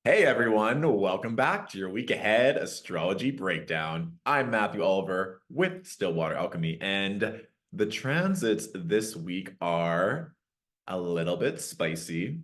Hey everyone, welcome back to your week ahead astrology breakdown. I'm Matthew Oliver with Stillwater Alchemy, and the transits this week are a little bit spicy,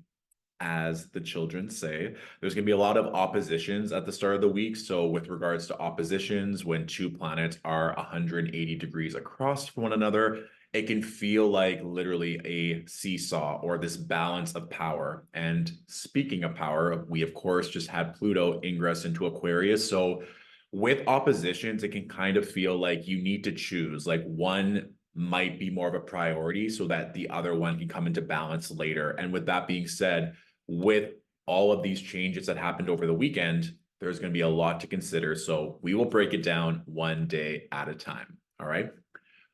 as the children say. There's going to be a lot of oppositions at the start of the week. So, with regards to oppositions, when two planets are 180 degrees across from one another, it can feel like literally a seesaw or this balance of power. And speaking of power, we of course just had Pluto ingress into Aquarius. So, with oppositions, it can kind of feel like you need to choose, like one might be more of a priority so that the other one can come into balance later. And with that being said, with all of these changes that happened over the weekend, there's going to be a lot to consider. So we will break it down one day at a time. All right.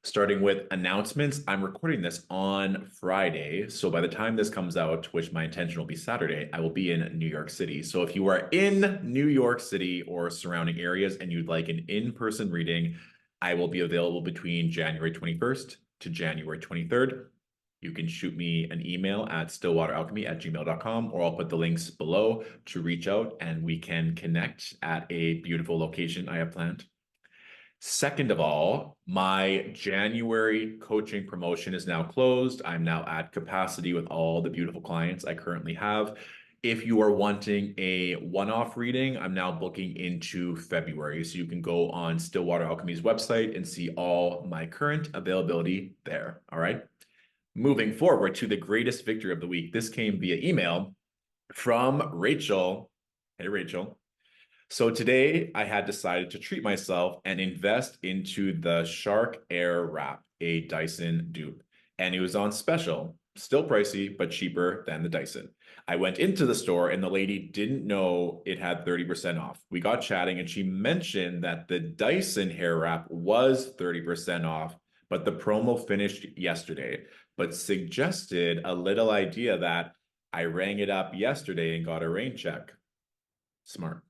Starting with announcements, I'm recording this on Friday. So by the time this comes out, which my intention will be Saturday, I will be in New York City. So if you are in New York City or surrounding areas and you'd like an in-person reading, I will be available between January 21st to January 23rd. You can shoot me an email at stillwateralchemy@gmail.com, or I'll put the links below to reach out and we can connect at a beautiful location I have planned. Second of all, my January coaching promotion is now closed. I'm now at capacity with all the beautiful clients I currently have. If you are wanting a one-off reading, I'm now booking into February. So you can go on Stillwater Alchemy's website and see all my current availability there. All right. Moving forward to the greatest victory of the week. This came via email from Rachel. Hey, Rachel. So today I had decided to treat myself and invest into the Shark Air Wrap, a Dyson dupe. And it was on special, still pricey, but cheaper than the Dyson. I went into the store and the lady didn't know it had 30% off. We got chatting and she mentioned that the Dyson hair wrap was 30% off, but the promo finished yesterday, but suggested a little idea that I rang it up yesterday and got a rain check. Smart.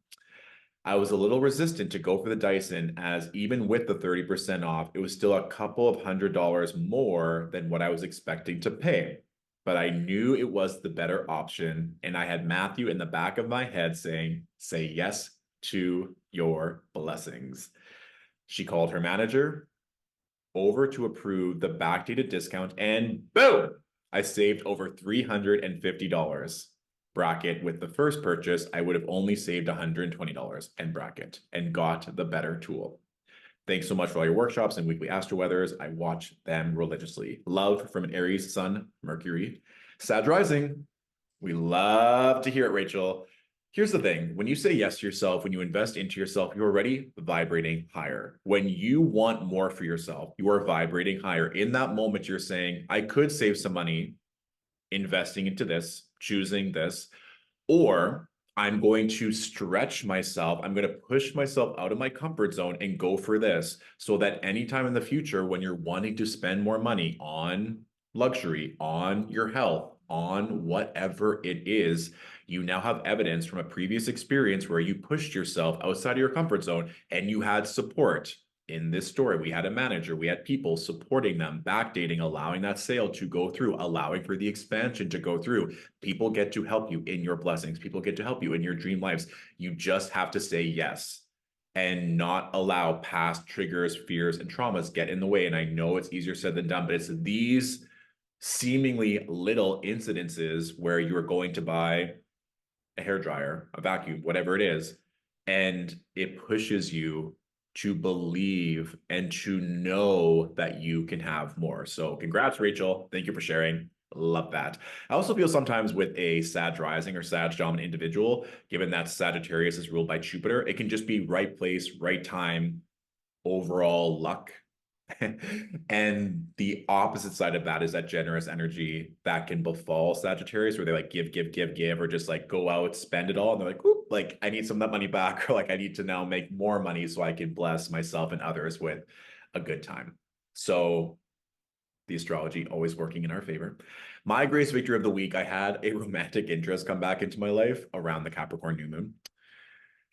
I was a little resistant to go for the Dyson, as even with the 30% off, it was still a couple of $100 more than what I was expecting to pay. But I knew it was the better option, and I had Matthew in the back of my head saying, say yes to your blessings. She called her manager over to approve the backdated discount, and boom, I saved over $350. Bracket, with the first purchase, I would have only saved $120 and bracket and got the better tool. Thanks so much for all your workshops and weekly astro weathers. I watch them religiously. Love from an Aries Sun, Mercury. Sag rising. We love to hear it, Rachel. Here's the thing. When you say yes to yourself, when you invest into yourself, you're already vibrating higher. When you want more for yourself, you are vibrating higher. In that moment, you're saying, I could save some money investing into this, choosing this, or I'm going to stretch myself. I'm going to push myself out of my comfort zone and go for this so that anytime in the future, when you're wanting to spend more money on luxury, on your health, on whatever it is, you now have evidence from a previous experience where you pushed yourself outside of your comfort zone and you had support. In this story, we had a manager, we had people supporting them, backdating, allowing that sale to go through, allowing for the expansion to go through. People get to help you in your blessings. People get to help you in your dream lives. You just have to say yes and not allow past triggers, fears, and traumas get in the way. And I know it's easier said than done, but it's these seemingly little incidences where you're going to buy a hair dryer, a vacuum, whatever it is, and it pushes you to believe and to know that you can have more. So congrats, Rachel. Thank you for sharing. Love that. I also feel sometimes with a Sag rising or Sag dominant individual, given that Sagittarius is ruled by Jupiter, it can just be right place, right time, overall luck. And the opposite side of that is that generous energy that can befall Sagittarius, where they like give, or just like go out, spend it all. And they're like, oop, like I need some of that money back, or like I need to now make more money so I can bless myself and others with a good time. So the astrology always working in our favor. My grace victory of the week, I had a romantic interest come back into my life around the Capricorn new moon.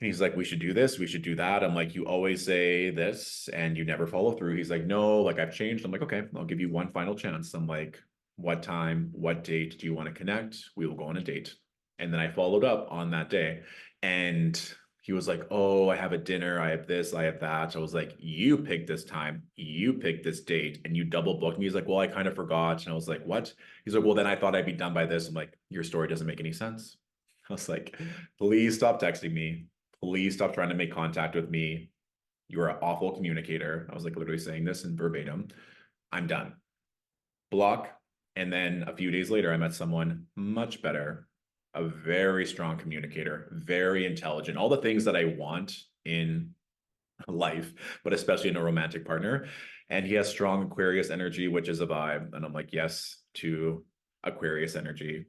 And he's like, we should do this, we should do that. I'm like, you always say this and you never follow through. He's like, no, like I've changed. I'm like, okay, I'll give you one final chance. I'm like, what time, what date do you want to connect? We will go on a date. And then I followed up on that day. And he was like, "Oh, I have a dinner. I have this. I have that." So I was like, "You picked this time. You picked this date and you double booked me." He's like, "Well, I kind of forgot." And I was like, "What?" He's like, "Well, then I thought I'd be done by this." I'm like, "Your story doesn't make any sense." I was like, "Please stop texting me. Please stop trying to make contact with me. You're an awful communicator." I was like literally saying this in verbatim. "I'm done." Block. And then a few days later, I met someone much better, a very strong communicator, very intelligent, all the things that I want in life, but especially in a romantic partner. And he has strong Aquarius energy, which is a vibe. And I'm like, yes to Aquarius energy.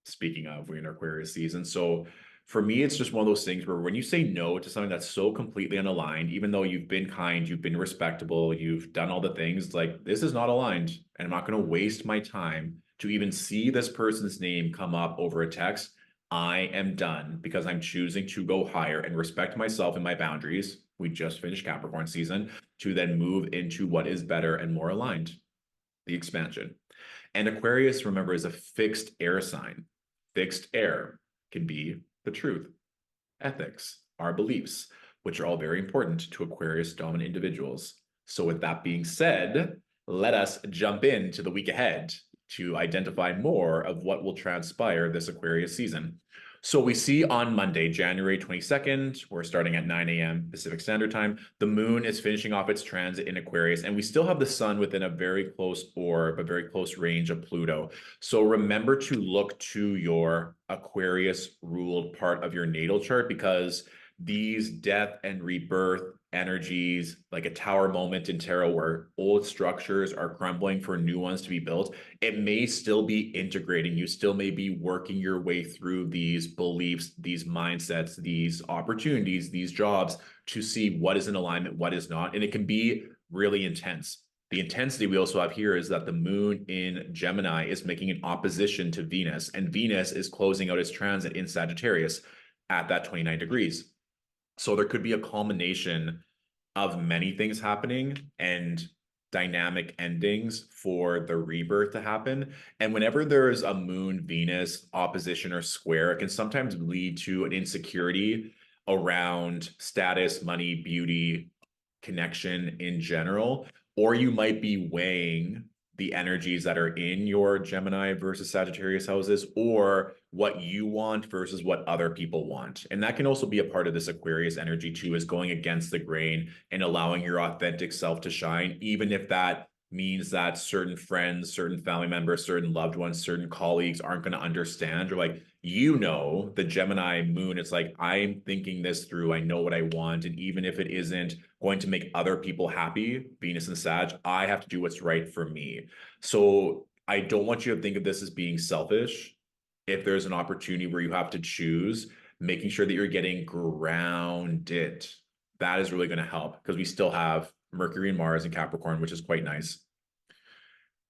Speaking of, we're in Aquarius season. So for me, it's just one of those things where when you say no to something that's so completely unaligned, even though you've been kind, you've been respectable, you've done all the things, like this is not aligned. And I'm not going to waste my time to even see this person's name come up over a text. I am done because I'm choosing to go higher and respect myself and my boundaries. We just finished Capricorn season to then move into what is better and more aligned, the expansion. And Aquarius, remember, is a fixed air sign. Fixed air can be the truth, ethics, our beliefs, which are all very important to Aquarius dominant individuals. So, with that being said, let us jump into the week ahead to identify more of what will transpire this Aquarius season. So we see on Monday, January 22nd, we're starting at 9 a.m. Pacific Standard Time. The moon is finishing off its transit in Aquarius, and we still have the sun within a very close orb, a very close range of Pluto. So remember to look to your Aquarius ruled part of your natal chart because these death and rebirth energies, like a tower moment in tarot where old structures are crumbling for new ones to be built, it may still be integrating. You still may be working your way through these beliefs, these mindsets, these opportunities, these jobs to see what is in alignment, what is not. And it can be really intense. The intensity we also have here is that the moon in Gemini is making an opposition to Venus, and Venus is closing out its transit in Sagittarius at that 29 degrees. So there could be a culmination of many things happening and dynamic endings for the rebirth to happen. And whenever there's a moon Venus opposition or square, it can sometimes lead to an insecurity around status, money, beauty, connection in general. Or you might be weighing the energies that are in your Gemini versus Sagittarius houses, or what you want versus what other people want. And that can also be a part of this Aquarius energy too, is going against the grain and allowing your authentic self to shine, even if that means that certain friends, certain family members, certain loved ones, certain colleagues aren't going to understand, or like, the Gemini moon, it's like, I'm thinking this through. I know what I want. And even if it isn't going to make other people happy, Venus and Sag, I have to do what's right for me. So I don't want you to think of this as being selfish. If there's an opportunity where you have to choose, making sure that you're getting grounded, that is really going to help because we still have Mercury and Mars in Capricorn, which is quite nice.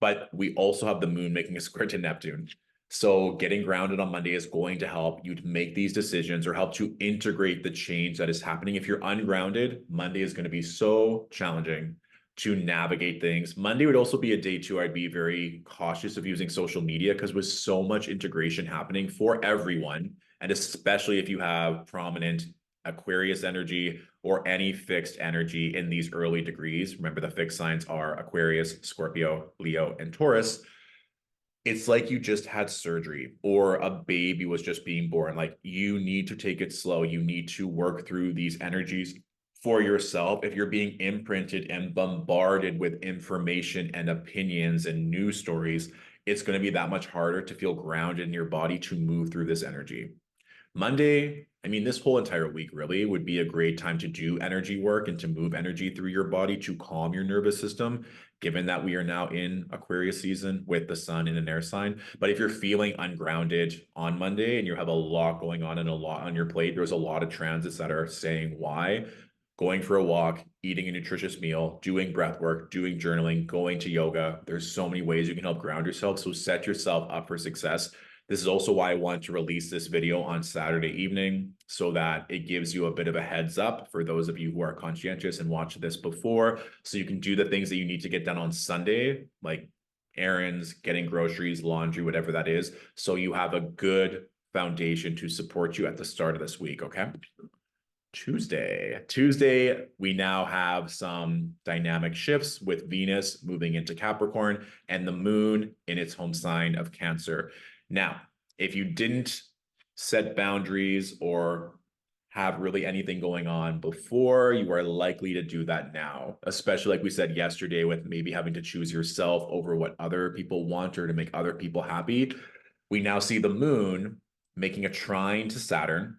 But we also have the moon making a square to Neptune. So getting grounded on Monday is going to help you to make these decisions or help to integrate the change that is happening. If you're ungrounded, Monday is going to be so challenging to navigate things. Monday would also be a day too. I'd be very cautious of using social media because with so much integration happening for everyone, and especially if you have prominent Aquarius energy or any fixed energy in these early degrees. Remember, the fixed signs are Aquarius, Scorpio, Leo, and Taurus. It's like you just had surgery or a baby was just being born. Like you need to take it slow. You need to work through these energies for yourself. If you're being imprinted and bombarded with information and opinions and news stories, it's going to be that much harder to feel grounded in your body to move through this energy. Monday, I mean, this whole entire week really would be a great time to do energy work and to move energy through your body to calm your nervous system, given that we are now in Aquarius season with the sun in an air sign. But if you're feeling ungrounded on Monday and you have a lot going on and a lot on your plate, there's a lot of transits that are saying why. Going for a walk, eating a nutritious meal, doing breath work, doing journaling, going to yoga. There's so many ways you can help ground yourself. So set yourself up for success. This is also why I want to release this video on Saturday evening so that it gives you a bit of a heads up for those of you who are conscientious and watched this before. So you can do the things that you need to get done on Sunday, like errands, getting groceries, laundry, whatever that is. So you have a good foundation to support you at the start of this week, okay? Tuesday, we now have some dynamic shifts with Venus moving into Capricorn and the moon in its home sign of Cancer. Now, if you didn't set boundaries or have really anything going on before, you are likely to do that now, especially like we said yesterday with maybe having to choose yourself over what other people want or to make other people happy. We now see the moon making a trine to Saturn,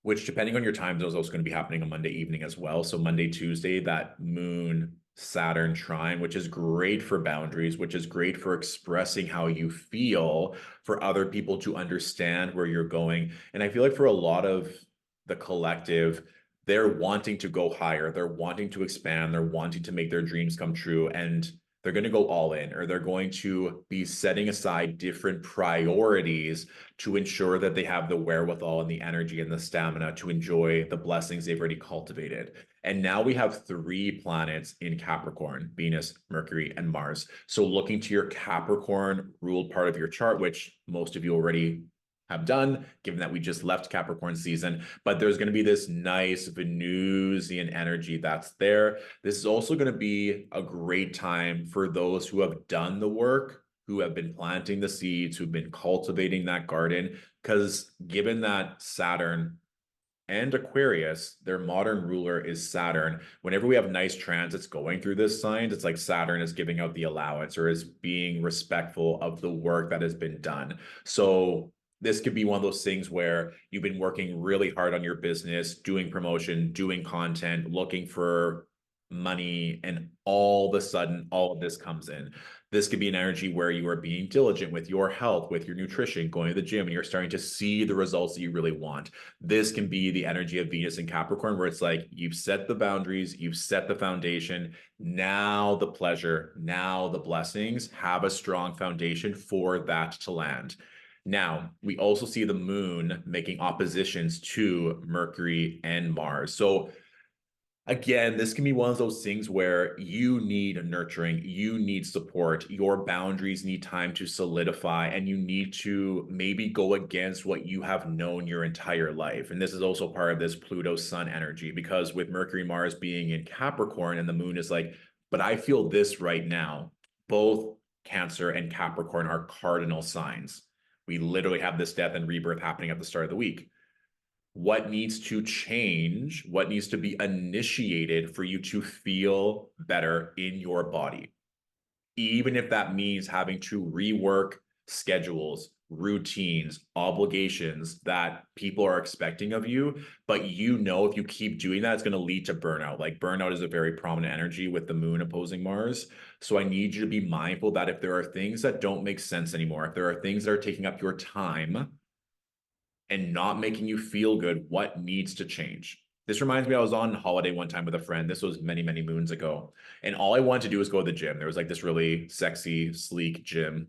which depending on your time zone is also going to be happening on Monday evening as well. So Monday, Tuesday, that moon Saturn trine, which is great for boundaries, which is great for expressing how you feel for other people to understand where you're going. And I feel like for a lot of the collective, they're wanting to go higher, they're wanting to expand, they're wanting to make their dreams come true. And they're going to go all in, or they're going to be setting aside different priorities to ensure that they have the wherewithal and the energy and the stamina to enjoy the blessings they've already cultivated. And now we have 3 planets in Capricorn: Venus, Mercury, and Mars. So looking to your Capricorn ruled part of your chart, which most of you already have done, given that we just left Capricorn season, but there's going to be this nice Venusian energy that's there. This is also going to be a great time for those who have done the work, who have been planting the seeds, who've been cultivating that garden, because given that Saturn and Aquarius, their modern ruler is Saturn. Whenever we have nice transits going through this sign, it's like Saturn is giving out the allowance or is being respectful of the work that has been done. So this could be one of those things where you've been working really hard on your business, doing promotion, doing content, looking for money, and all of a sudden, all of this comes in. This could be an energy where you are being diligent with your health, with your nutrition, going to the gym, and you're starting to see the results that you really want. This can be the energy of Venus and Capricorn, where it's like you've set the boundaries, you've set the foundation. Now the pleasure, now the blessings have a strong foundation for that to land. Now, we also see the moon making oppositions to Mercury and Mars. So again, this can be one of those things where you need nurturing, you need support, your boundaries need time to solidify, and you need to maybe go against what you have known your entire life. And this is also part of this Pluto Sun energy, because with Mercury, Mars being in Capricorn and the moon is like, but I feel this right now. Both Cancer and Capricorn are cardinal signs. We literally have this death and rebirth happening at the start of the week. What needs to change, what needs to be initiated for you to feel better in your body, even if that means having to rework schedules, routines, obligations that people are expecting of you. But you know, if you keep doing that, it's going to lead to burnout. Like burnout is a very prominent energy with the moon opposing Mars. So I need you to be mindful that if there are things that don't make sense anymore, if there are things that are taking up your time and not making you feel good, what needs to change? This reminds me, I was on holiday one time with a friend. This was many, many moons ago. And all I wanted to do was go to the gym. There was like this really sexy, sleek gym.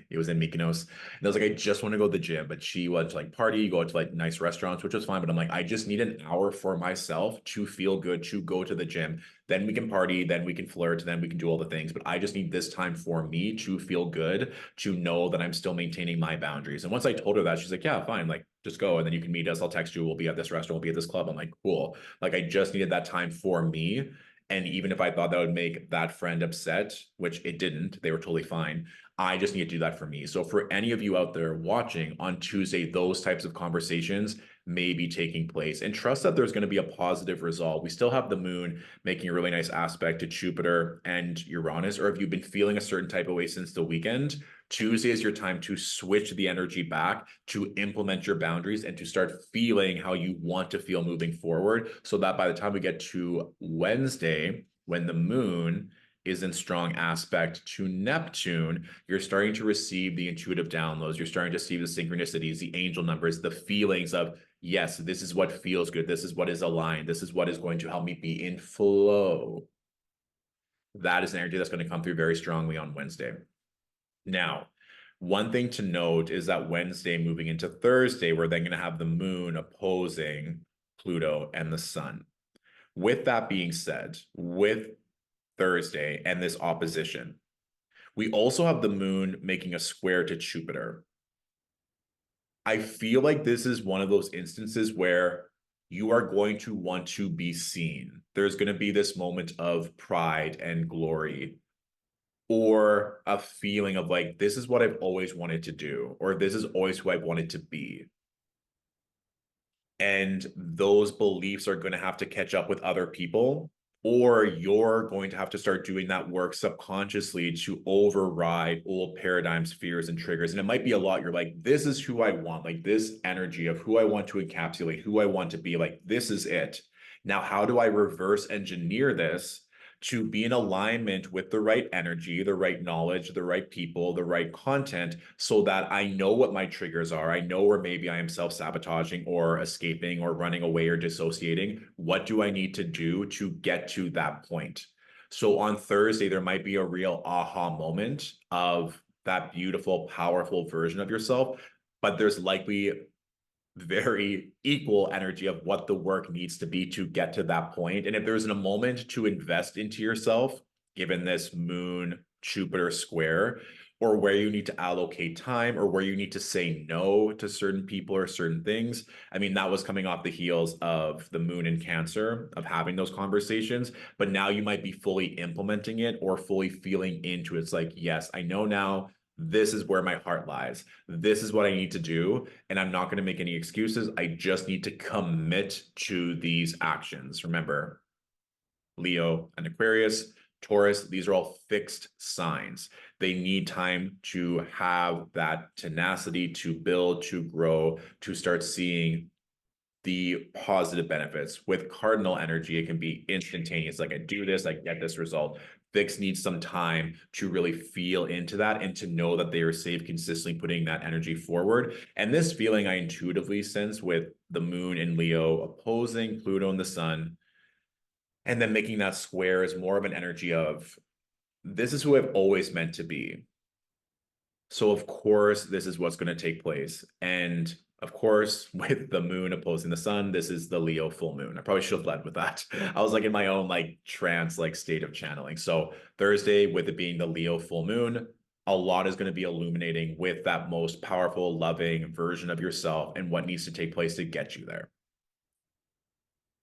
It was in Mykonos. And I was like, I just want to go to the gym. But she wanted to like party, go to like nice restaurants, which was fine. But I'm like, I just need an hour for myself to feel good, to go to the gym. Then we can party, then we can flirt, then we can do all the things. But I just need this time for me to feel good, to know that I'm still maintaining my boundaries. And once I told her that, she's like, yeah, fine. Like, just go. And then you can meet us. I'll text you. We'll be at this restaurant. We'll be at this club. I'm like, cool. Like, I just needed that time for me. And even if I thought that would make that friend upset, which it didn't, they were totally fine. I just need to do that for me. So for any of you out there watching on Tuesday, those types of conversations may be taking place, and trust that there's going to be a positive result. We still have the moon making a really nice aspect to Jupiter and Uranus, or if you've been feeling a certain type of way since the weekend, Tuesday is your time to switch the energy back, to implement your boundaries, and to start feeling how you want to feel moving forward, so that by the time we get to Wednesday, when the moon is in strong aspect to Neptune, you're starting to receive the intuitive downloads. You're starting to see the synchronicities, the angel numbers, the feelings of, yes, this is what feels good. This is what is aligned. This is what is going to help me be in flow. That is an energy that's going to come through very strongly on Wednesday. Now, one thing to note is that Wednesday moving into Thursday, we're then going to have the moon opposing Pluto and the sun. With that being said, with Thursday and this opposition, we also have the moon making a square to Jupiter. I feel like this is one of those instances where you are going to want to be seen. There's going to be this moment of pride and glory, or a feeling of like, this is what I've always wanted to do, or this is always who I've wanted to be. And those beliefs are going to have to catch up with other people, or you're going to have to start doing that work subconsciously to override old paradigms, fears, and triggers. And it might be a lot. You're like, this is who I want, like this energy of who I want to encapsulate, who I want to be, like, this is it. Now, how do I reverse engineer this to be in alignment with the right energy, the right knowledge, the right people, the right content, so that I know what my triggers are. I know where maybe I am self-sabotaging or escaping or running away or dissociating. What do I need to do to get to that point? So on Thursday, there might be a real aha moment of that beautiful, powerful version of yourself, but there's likely very equal energy of what the work needs to be to get to that point. And if there's a moment to invest into yourself, given this moon Jupiter square, or where you need to allocate time, or where you need to say no to certain people or certain things. I mean, that was coming off the heels of the moon in Cancer, of having those conversations, but now you might be fully implementing it or fully feeling into it. It's like, yes, I know now this is where my heart lies. This is what I need to do. And I'm not going to make any excuses. I just need to commit to these actions. Remember, Leo and Aquarius, Taurus, these are all fixed signs. They need time to have that tenacity to build, to grow, to start seeing the positive benefits. With cardinal energy, it can be instantaneous. Like, I do this, I get this result. Fix needs some time to really feel into that and to know that they are safe, consistently putting that energy forward. And this feeling I intuitively sense with the moon in Leo opposing Pluto and the sun, and then making that square is more of an energy of, this is who I've always meant to be. So of course, this is what's going to take place. And of course, with the moon opposing the sun, this is the Leo full moon. I probably should have led with that. I was like in my own like trance, like state of channeling. So Thursday, with it being the Leo full moon, a lot is going to be illuminating with that most powerful, loving version of yourself and what needs to take place to get you there.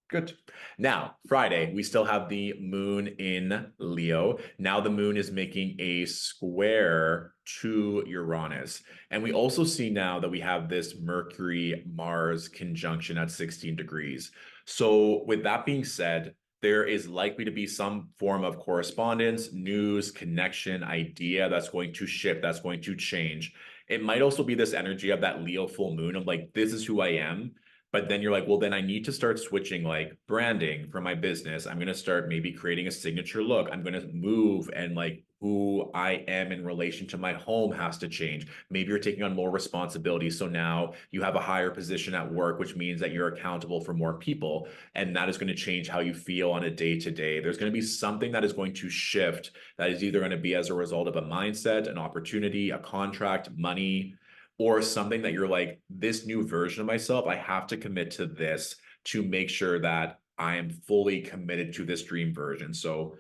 Good. Now, Friday, we still have the moon in Leo. Now the moon is making a square to Uranus. And we also see now that we have this Mercury-Mars conjunction at 16 degrees. So with that being said, there is likely to be some form of correspondence, news, connection, idea that's going to shift, that's going to change. It might also be this energy of that Leo full moon of like, this is who I am. But then you're like, well, then I need to start switching like branding for my business. I'm going to start maybe creating a signature look. I'm going to move, and like who I am in relation to my home has to change. Maybe you're taking on more responsibility. So now you have a higher position at work, which means that you're accountable for more people. And that is going to change how you feel on a day to day. There's going to be something that is going to shift that is either going to be as a result of a mindset, an opportunity, a contract, money, or something that you're like, this new version of myself, I have to commit to this to make sure that I am fully committed to this dream version. So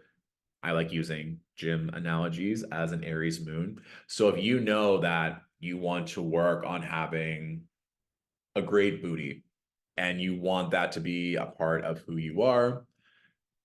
I like using gym analogies as an Aries moon. So if you know that you want to work on having a great booty and you want that to be a part of who you are,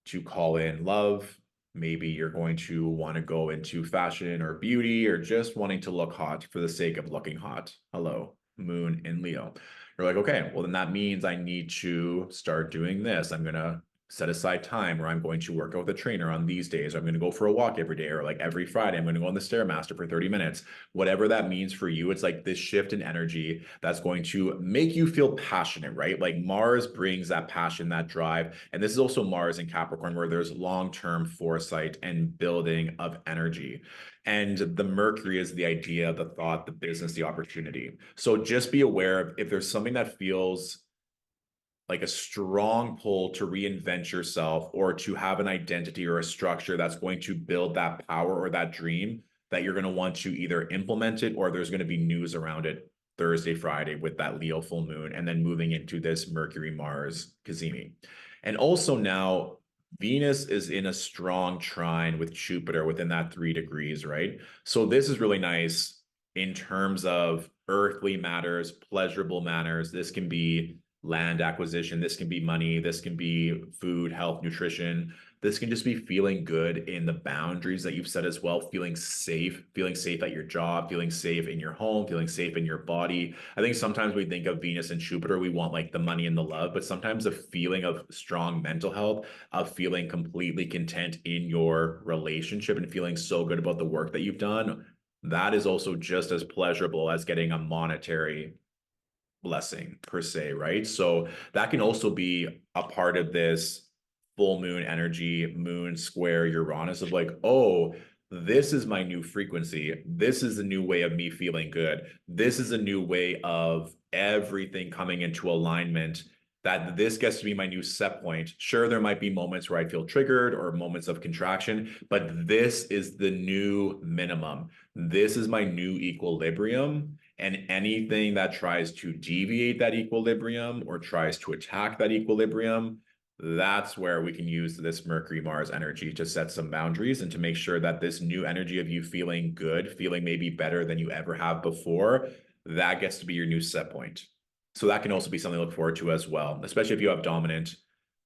to call in love, maybe you're going to want to go into fashion or beauty or just wanting to look hot for the sake of looking hot. Hello, moon in Leo. You're like, okay, well, then that means I need to start doing this. I'm going to set aside time where I'm going to work out with a trainer on these days. Or I'm going to go for a walk every day, or like every Friday, I'm going to go on the Stairmaster for 30 minutes. Whatever that means for you, it's like this shift in energy that's going to make you feel passionate, right? Like Mars brings that passion, that drive. And this is also Mars in Capricorn, where there's long-term foresight and building of energy. And the Mercury is the idea, the thought, the business, the opportunity. So just be aware of if there's something that feels like a strong pull to reinvent yourself or to have an identity or a structure that's going to build that power or that dream, that you're going to want to either implement it or there's going to be news around it Thursday, Friday with that Leo full moon, and then moving into this Mercury Mars cazimi. And also now Venus is in a strong trine with Jupiter within that 3 degrees, right? So this is really nice in terms of earthly matters, pleasurable matters. This can be land acquisition. This can be money. This can be food, health, nutrition. This can just be feeling good in the boundaries that you've set as well, feeling safe at your job, feeling safe in your home, feeling safe in your body. I think sometimes we think of Venus and Jupiter, we want like the money and the love, but sometimes a feeling of strong mental health, of feeling completely content in your relationship and feeling so good about the work that you've done, that is also just as pleasurable as getting a monetary blessing per se, right? So that can also be a part of this full moon energy, moon square Uranus of like, oh, this is my new frequency. This is a new way of me feeling good. This is a new way of everything coming into alignment. That this gets to be my new set point. Sure, there might be moments where I feel triggered or moments of contraction, but this is the new minimum. This is my new equilibrium. And anything that tries to deviate that equilibrium or tries to attack that equilibrium, that's where we can use this Mercury Mars energy to set some boundaries and to make sure that this new energy of you feeling good, feeling maybe better than you ever have before, that gets to be your new set point. So that can also be something to look forward to as well, especially if you have dominant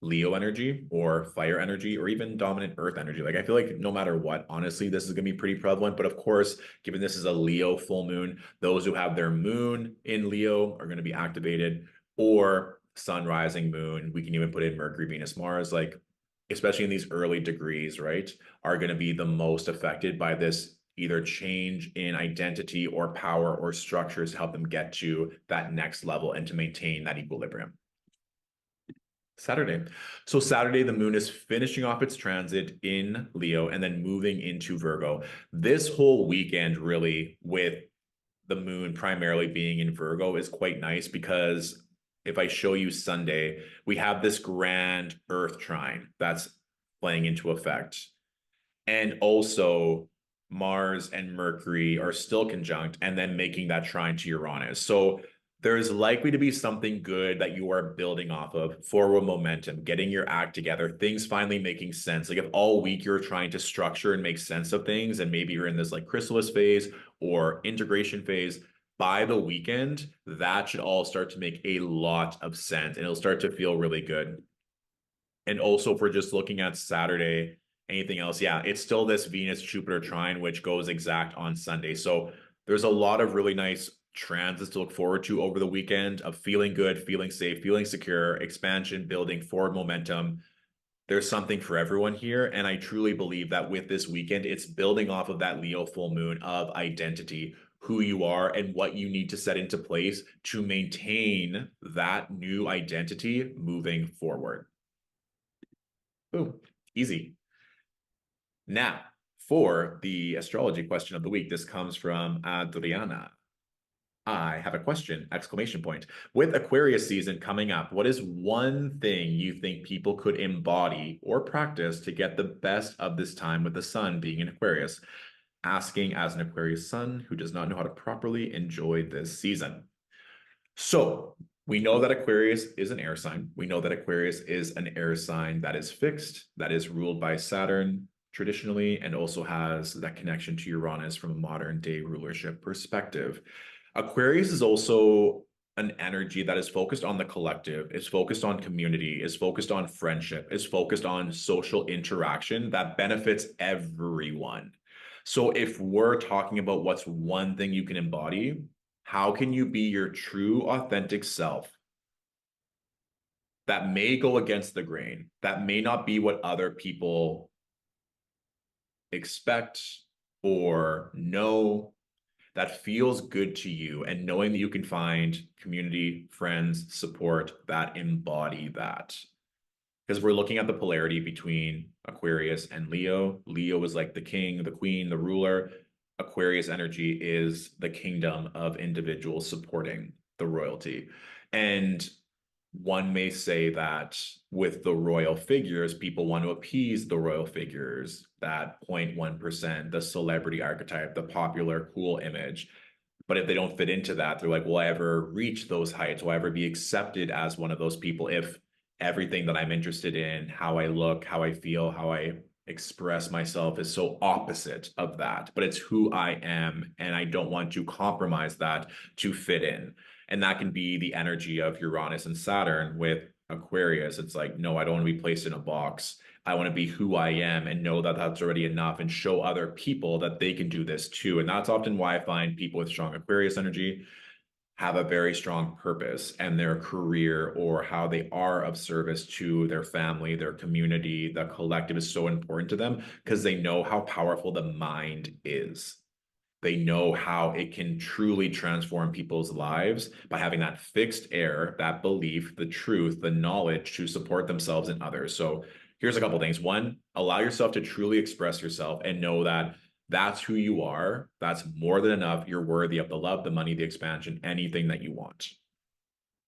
Leo energy or fire energy or even dominant earth energy. Like I feel like no matter what, honestly, this is going to be pretty prevalent. But of course, given this is a Leo full moon, those who have their moon in Leo are going to be activated, or sun, rising, moon. We can even put in Mercury, Venus, Mars, like especially in these early degrees, right, are going to be the most affected by this either change in identity or power or structures to help them get to that next level and to maintain that equilibrium. Saturday. So Saturday, the moon is finishing off its transit in Leo and then moving into Virgo. This whole weekend, really, with the moon primarily being in Virgo, is quite nice because if I show you Sunday, we have this grand Earth trine that's playing into effect. And also, Mars and Mercury are still conjunct and then making that trine to Uranus. So there's likely to be something good that you are building off of, forward momentum, getting your act together, things finally making sense. Like if all week you're trying to structure and make sense of things, and maybe you're in this like chrysalis phase or integration phase, by the weekend, that should all start to make a lot of sense and it'll start to feel really good. And also for just looking at Saturday, anything else, yeah, it's still this Venus Jupiter trine, which goes exact on Sunday. So there's a lot of really nice transits to look forward to over the weekend of feeling good, feeling safe, feeling secure, expansion, building, forward momentum. There's something for everyone here. And I truly believe that with this weekend, it's building off of that Leo full moon of identity, who you are, and what you need to set into place to maintain that new identity moving forward. Boom, easy. Now, for the astrology question of the week, this comes from Adriana. I have a question, exclamation point. With Aquarius season coming up, what is one thing you think people could embody or practice to get the best of this time with the sun being in Aquarius? Asking as an Aquarius sun who does not know how to properly enjoy this season. So we know that Aquarius is an air sign. We know that Aquarius is an air sign that is fixed, that is ruled by Saturn traditionally, and also has that connection to Uranus from a modern day rulership perspective. Aquarius is also an energy that is focused on the collective, is focused on community, is focused on friendship, is focused on social interaction that benefits everyone. So if we're talking about what's one thing you can embody, how can you be your true, authentic self that may go against the grain, that may not be what other people expect or know, that feels good to you, and knowing that you can find community, friends, support that embody that? Because we're looking at the polarity between Aquarius and Leo. Leo is like the king, the queen, the ruler. Aquarius energy is the kingdom of individuals supporting the royalty. And one may say that with the royal figures, people want to appease the royal figures, that 0.1%, the celebrity archetype, the popular cool image. But if they don't fit into that, they're like, will I ever reach those heights? Will I ever be accepted as one of those people if everything that I'm interested in, how I look, how I feel, how I express myself is so opposite of that, but it's who I am, and I don't want to compromise that to fit in. And that can be the energy of Uranus and Saturn with Aquarius. It's like, no, I don't want to be placed in a box. I want to be who I am and know that that's already enough and show other people that they can do this too. And that's often why I find people with strong Aquarius energy have a very strong purpose, and their career or how they are of service to their family, their community, the collective is so important to them because they know how powerful the mind is. They know how it can truly transform people's lives by having that fixed air, that belief, the truth, the knowledge to support themselves and others. So here's a couple things. One, allow yourself to truly express yourself and know that that's who you are. That's more than enough. You're worthy of the love, the money, the expansion, anything that you want.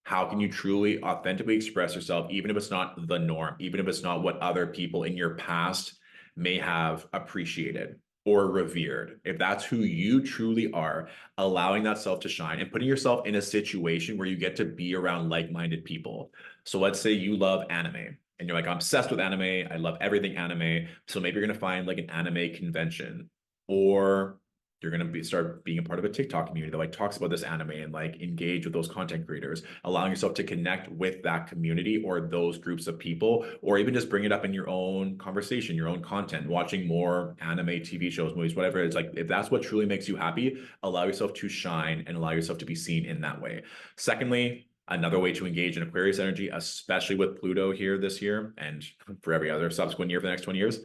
How can you truly, authentically express yourself, even if it's not the norm, even if it's not what other people in your past may have appreciated or revered? If that's who you truly are, allowing that self to shine and putting yourself in a situation where you get to be around like-minded people. So let's say you love anime and you're like, I'm obsessed with anime. I love everything anime. So maybe you're going to find like an anime convention, or you're going to start being a part of a TikTok community that like talks about this anime and like engage with those content creators, allowing yourself to connect with that community or those groups of people, or even just bring it up in your own conversation, your own content, watching more anime, TV shows, movies, whatever. It's like, if that's what truly makes you happy, allow yourself to shine and allow yourself to be seen in that way. Secondly, another way to engage in Aquarius energy, especially with Pluto here this year and for every other subsequent year for the next 20 years,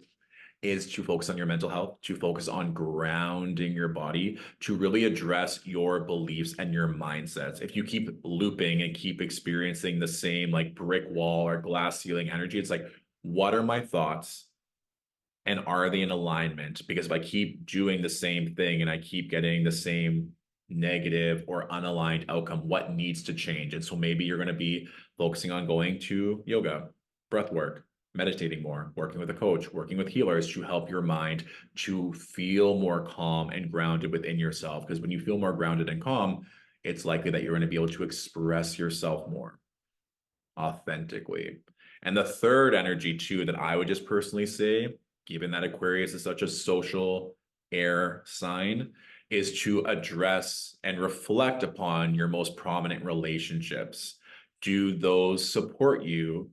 is to focus on your mental health, to focus on grounding your body, to really address your beliefs and your mindsets. If you keep looping and keep experiencing the same like brick wall or glass ceiling energy, it's like, what are my thoughts? And are they in alignment? Because if I keep doing the same thing and I keep getting the same negative or unaligned outcome, what needs to change? And so maybe you're going to be focusing on going to yoga, breath work, meditating more, working with a coach, working with healers to help your mind to feel more calm and grounded within yourself. Because when you feel more grounded and calm, it's likely that you're going to be able to express yourself more authentically. And the third energy too that I would just personally say, given that Aquarius is such a social air sign, is to address and reflect upon your most prominent relationships. Do those support you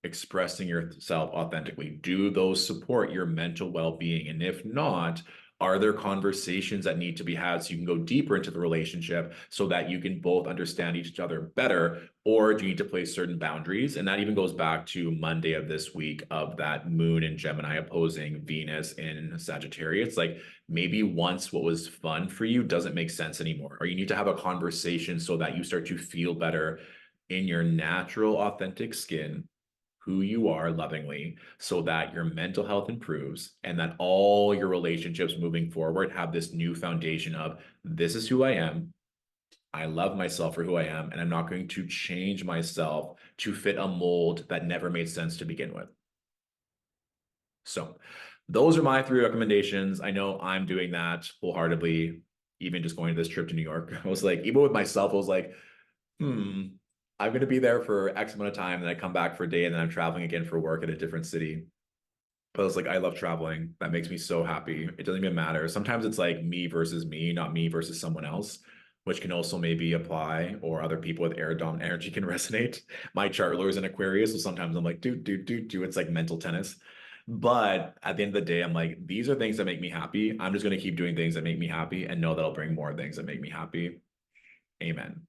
expressing yourself authentically? Do those support your mental well-being? And if not, are there conversations that need to be had so you can go deeper into the relationship so that you can both understand each other better? Or do you need to place certain boundaries? And that even goes back to Monday of this week of that moon in Gemini opposing Venus in Sagittarius. Like maybe once what was fun for you doesn't make sense anymore, or you need to have a conversation so that you start to feel better in your natural, authentic skin, who you are lovingly, so that your mental health improves and that all your relationships moving forward have this new foundation of, this is who I am. I love myself for who I am, and I'm not going to change myself to fit a mold that never made sense to begin with. So those are my 3 recommendations. I know I'm doing that wholeheartedly. Even just going to this trip to New York, I was like, even with myself, I was like, I'm going to be there for X amount of time, and then I come back for a day, and then I'm traveling again for work in a different city. But I was like, I love traveling. That makes me so happy. It doesn't even matter. Sometimes it's like me versus me, not me versus someone else, which can also maybe apply, or other people with air dominant energy can resonate. My chart ruler is in Aquarius, so sometimes I'm like, do. It's like mental tennis. But at the end of the day, I'm like, these are things that make me happy. I'm just going to keep doing things that make me happy and know that I'll bring more things that make me happy. Amen.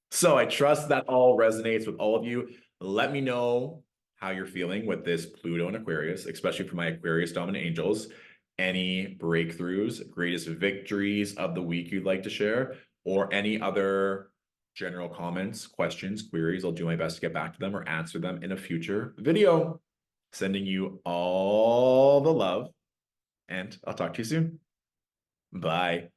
So I trust that all resonates with all of you. Let me know how you're feeling with this Pluto and Aquarius, especially for my Aquarius dominant angels. Any breakthroughs, greatest victories of the week you'd like to share, or any other general comments, questions, queries. I'll do my best to get back to them or answer them in a future video. Sending you all the love, and I'll talk to you soon. Bye.